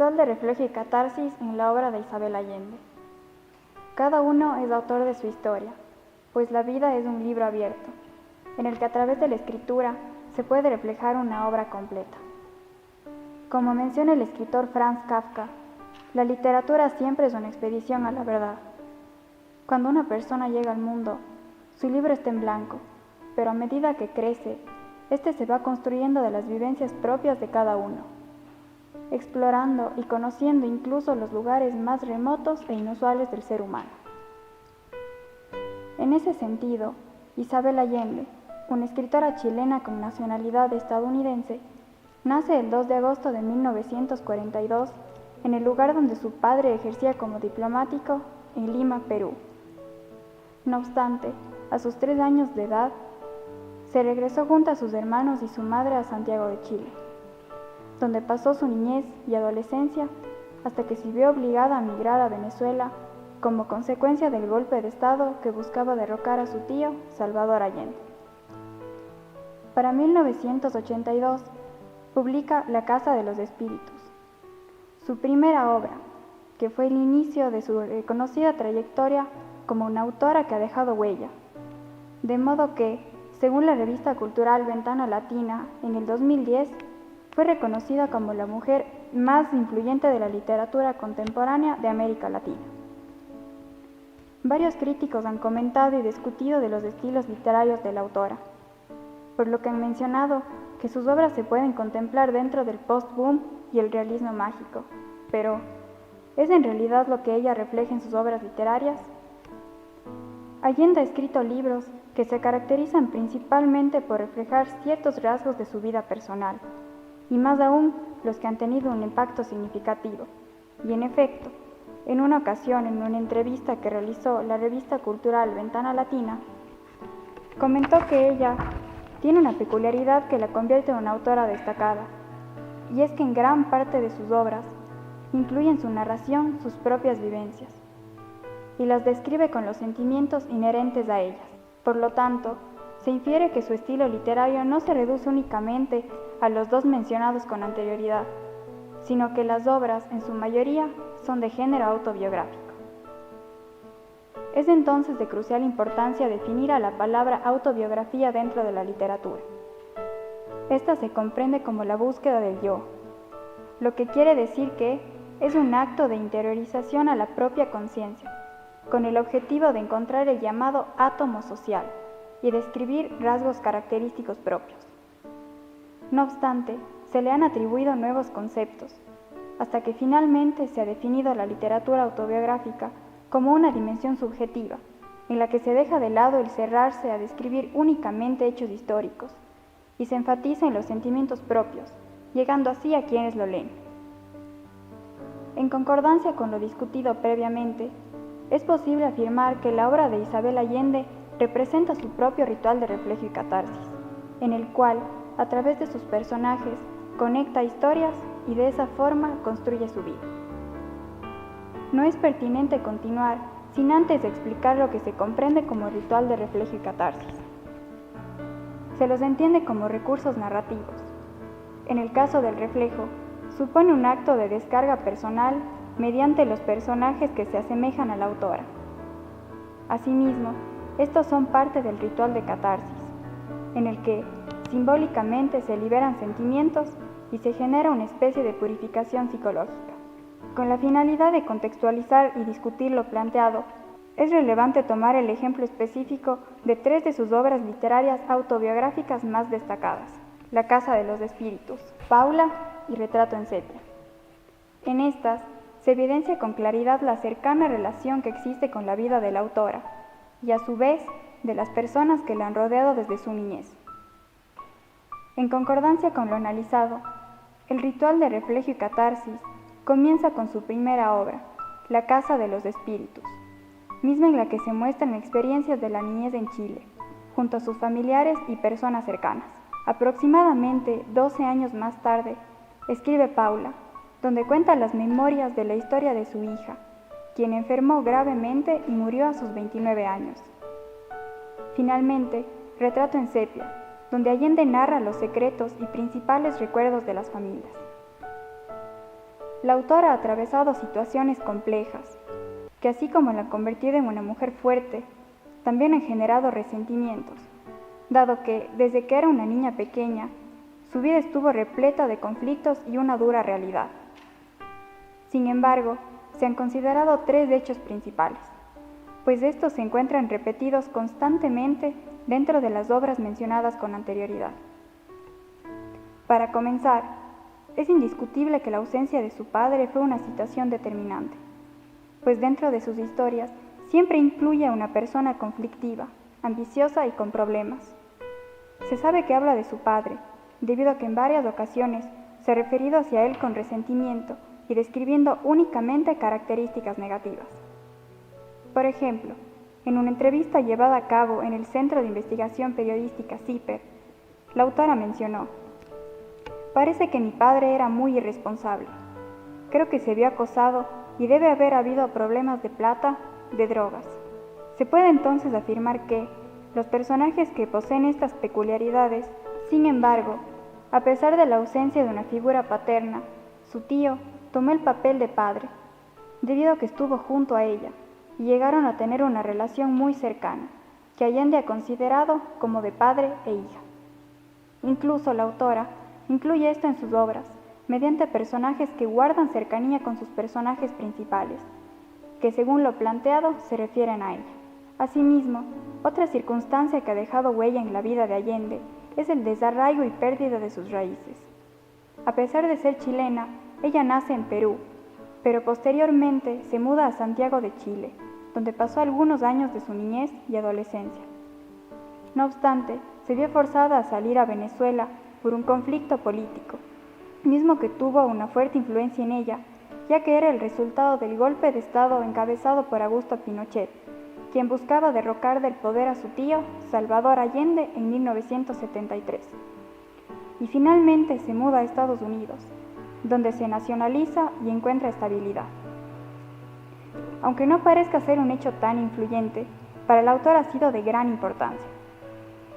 Ritual de reflejo y catarsis en la obra de Isabel Allende. Cada uno es autor de su historia, pues la vida es un libro abierto, en el que a través de la escritura se puede reflejar una obra completa. Como menciona el escritor Franz Kafka, la literatura siempre es una expedición a la verdad. Cuando una persona llega al mundo, su libro está en blanco, pero a medida que crece, este se va construyendo de las vivencias propias de cada uno, explorando y conociendo incluso los lugares más remotos e inusuales del ser humano. En ese sentido, Isabel Allende, una escritora chilena con nacionalidad estadounidense, nace el 2 de agosto de 1942 en el lugar donde su padre ejercía como diplomático, en Lima, Perú. No obstante, a sus 3 años de edad, se regresó junto a sus hermanos y su madre a Santiago de Chile, donde pasó su niñez y adolescencia hasta que se vio obligada a migrar a Venezuela como consecuencia del golpe de Estado que buscaba derrocar a su tío, Salvador Allende. Para 1982, publica La Casa de los Espíritus, su primera obra, que fue el inicio de su reconocida trayectoria como una autora que ha dejado huella, de modo que, según la revista cultural Ventana Latina, en el 2010, fue reconocida como la mujer más influyente de la literatura contemporánea de América Latina. Varios críticos han comentado y discutido de los estilos literarios de la autora, por lo que han mencionado que sus obras se pueden contemplar dentro del post-boom y el realismo mágico, pero ¿es en realidad lo que ella refleja en sus obras literarias? Allende ha escrito libros que se caracterizan principalmente por reflejar ciertos rasgos de su vida personal, y más aún los que han tenido un impacto significativo. Y en efecto, en una ocasión, en una entrevista que realizó la revista cultural Ventana Latina, comentó que ella tiene una peculiaridad que la convierte en una autora destacada, y es que en gran parte de sus obras incluye en su narración sus propias vivencias, y las describe con los sentimientos inherentes a ellas. Por lo tanto, se infiere que su estilo literario no se reduce únicamente a los dos mencionados con anterioridad, sino que las obras, en su mayoría, son de género autobiográfico. Es entonces de crucial importancia definir a la palabra autobiografía dentro de la literatura. Esta se comprende como la búsqueda del yo, lo que quiere decir que es un acto de interiorización a la propia conciencia, con el objetivo de encontrar el llamado átomo social y describir rasgos característicos propios. No obstante, se le han atribuido nuevos conceptos, hasta que finalmente se ha definido la literatura autobiográfica como una dimensión subjetiva, en la que se deja de lado el cerrarse a describir únicamente hechos históricos, y se enfatiza en los sentimientos propios, llegando así a quienes lo leen. En concordancia con lo discutido previamente, es posible afirmar que la obra de Isabel Allende representa su propio ritual de reflejo y catarsis, en el cual, a través de sus personajes, conecta historias y de esa forma construye su vida. No es pertinente continuar sin antes explicar lo que se comprende como ritual de reflejo y catarsis. Se los entiende como recursos narrativos. En el caso del reflejo, supone un acto de descarga personal mediante los personajes que se asemejan a la autora. Asimismo, estos son parte del ritual de catarsis, en el que simbólicamente se liberan sentimientos y se genera una especie de purificación psicológica. Con la finalidad de contextualizar y discutir lo planteado, es relevante tomar el ejemplo específico de 3 de sus obras literarias autobiográficas más destacadas: La Casa de los Espíritus, Paula y Retrato en Sepia. En estas, se evidencia con claridad la cercana relación que existe con la vida de la autora, y a su vez, de las personas que la han rodeado desde su niñez. En concordancia con lo analizado, el ritual de reflejo y catarsis comienza con su primera obra, La Casa de los Espíritus, misma en la que se muestran experiencias de la niñez en Chile, junto a sus familiares y personas cercanas. Aproximadamente 12 años más tarde, escribe Paula, donde cuenta las memorias de la historia de su hija, quien enfermó gravemente y murió a sus 29 años. Finalmente, Retrato en Sepia, donde Allende narra los secretos y principales recuerdos de las familias. La autora ha atravesado situaciones complejas, que así como la han convertido en una mujer fuerte, también han generado resentimientos, dado que, desde que era una niña pequeña, su vida estuvo repleta de conflictos y una dura realidad. Sin embargo, se han considerado tres hechos principales, pues estos se encuentran repetidos constantemente dentro de las obras mencionadas con anterioridad. Para comenzar, es indiscutible que la ausencia de su padre fue una situación determinante, pues dentro de sus historias siempre incluye a una persona conflictiva, ambiciosa y con problemas. Se sabe que habla de su padre, debido a que en varias ocasiones se ha referido hacia él con resentimiento y describiendo únicamente características negativas. Por ejemplo, en una entrevista llevada a cabo en el Centro de Investigación Periodística CIPER, la autora mencionó: "Parece que mi padre era muy irresponsable. Creo que se vio acosado y debe haber habido problemas de plata, de drogas". Se puede entonces afirmar que los personajes que poseen estas peculiaridades, sin embargo, a pesar de la ausencia de una figura paterna, su tío tomó el papel de padre, debido a que estuvo junto a ella y llegaron a tener una relación muy cercana, que Allende ha considerado como de padre e hija. Incluso la autora incluye esto en sus obras, mediante personajes que guardan cercanía con sus personajes principales, que según lo planteado se refieren a ella. Asimismo, otra circunstancia que ha dejado huella en la vida de Allende es el desarraigo y pérdida de sus raíces. A pesar de ser chilena, ella nace en Perú, pero posteriormente se muda a Santiago de Chile, donde pasó algunos años de su niñez y adolescencia. No obstante, se vio forzada a salir a Venezuela por un conflicto político, mismo que tuvo una fuerte influencia en ella, ya que era el resultado del golpe de Estado encabezado por Augusto Pinochet, quien buscaba derrocar del poder a su tío, Salvador Allende, en 1973. Y finalmente se muda a Estados Unidos, donde se nacionaliza y encuentra estabilidad. Aunque no parezca ser un hecho tan influyente, para el autor ha sido de gran importancia.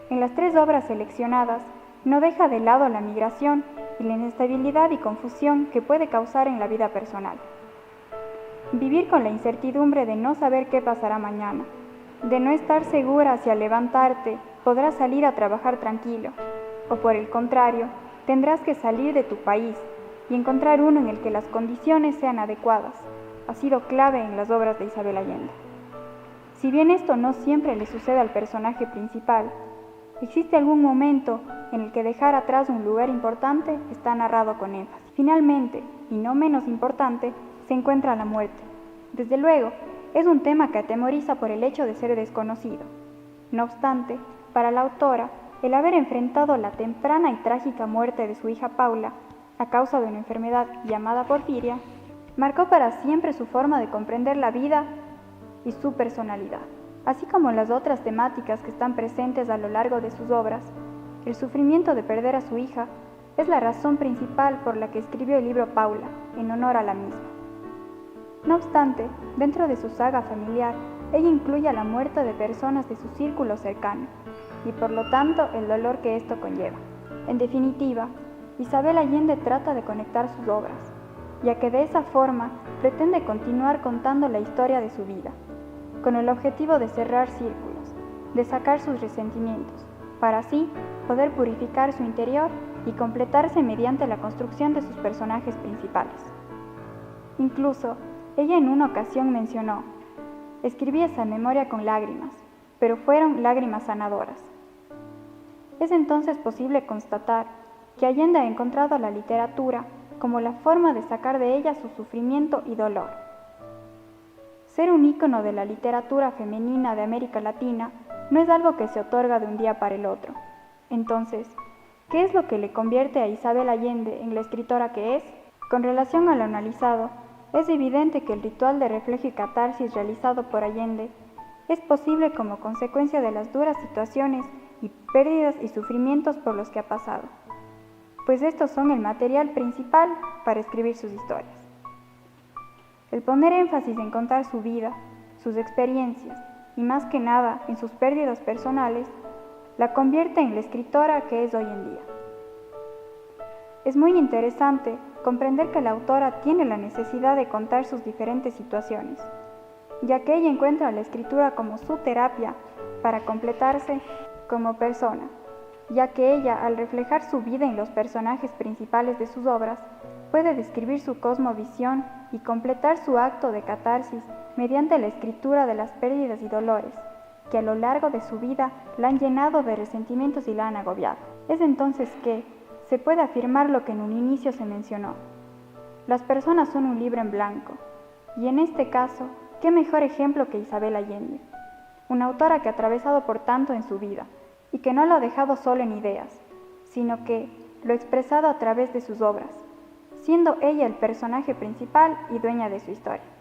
En las tres obras seleccionadas, no deja de lado la migración y la inestabilidad y confusión que puede causar en la vida personal. Vivir con la incertidumbre de no saber qué pasará mañana, de no estar segura si al levantarte podrás salir a trabajar tranquilo, o por el contrario, tendrás que salir de tu país y encontrar uno en el que las condiciones sean adecuadas, ha sido clave en las obras de Isabel Allende. Si bien esto no siempre le sucede al personaje principal, existe algún momento en el que dejar atrás un lugar importante está narrado con énfasis. Finalmente, y no menos importante, se encuentra la muerte. Desde luego, es un tema que atemoriza por el hecho de ser desconocido. No obstante, para la autora, el haber enfrentado la temprana y trágica muerte de su hija Paula, a causa de una enfermedad llamada porfiria, marcó para siempre su forma de comprender la vida y su personalidad. Así como las otras temáticas que están presentes a lo largo de sus obras, el sufrimiento de perder a su hija es la razón principal por la que escribió el libro Paula, en honor a la misma. No obstante, dentro de su saga familiar, ella incluye a la muerte de personas de su círculo cercano, y por lo tanto el dolor que esto conlleva. En definitiva, Isabel Allende trata de conectar sus obras, ya que de esa forma pretende continuar contando la historia de su vida, con el objetivo de cerrar círculos, de sacar sus resentimientos, para así poder purificar su interior y completarse mediante la construcción de sus personajes principales. Incluso, ella en una ocasión mencionó: "Escribí esa memoria con lágrimas, pero fueron lágrimas sanadoras". Es entonces posible constatar que Allende ha encontrado la literatura como la forma de sacar de ella su sufrimiento y dolor. Ser un ícono de la literatura femenina de América Latina no es algo que se otorga de un día para el otro. Entonces, ¿qué es lo que le convierte a Isabel Allende en la escritora que es? Con relación a lo analizado, es evidente que el ritual de reflejo y catarsis realizado por Allende es posible como consecuencia de las duras situaciones y pérdidas y sufrimientos por los que ha pasado, pues estos son el material principal para escribir sus historias. El poner énfasis en contar su vida, sus experiencias y más que nada en sus pérdidas personales, la convierte en la escritora que es hoy en día. Es muy interesante comprender que la autora tiene la necesidad de contar sus diferentes situaciones, ya que ella encuentra la escritura como su terapia para completarse como persona, ya que ella, al reflejar su vida en los personajes principales de sus obras, puede describir su cosmovisión y completar su acto de catarsis mediante la escritura de las pérdidas y dolores, que a lo largo de su vida la han llenado de resentimientos y la han agobiado. Es entonces que se puede afirmar lo que en un inicio se mencionó. Las personas son un libro en blanco, y en este caso, ¿qué mejor ejemplo que Isabel Allende? Una autora que ha atravesado por tanto en su vida, y que no lo ha dejado solo en ideas, sino que lo ha expresado a través de sus obras, siendo ella el personaje principal y dueña de su historia.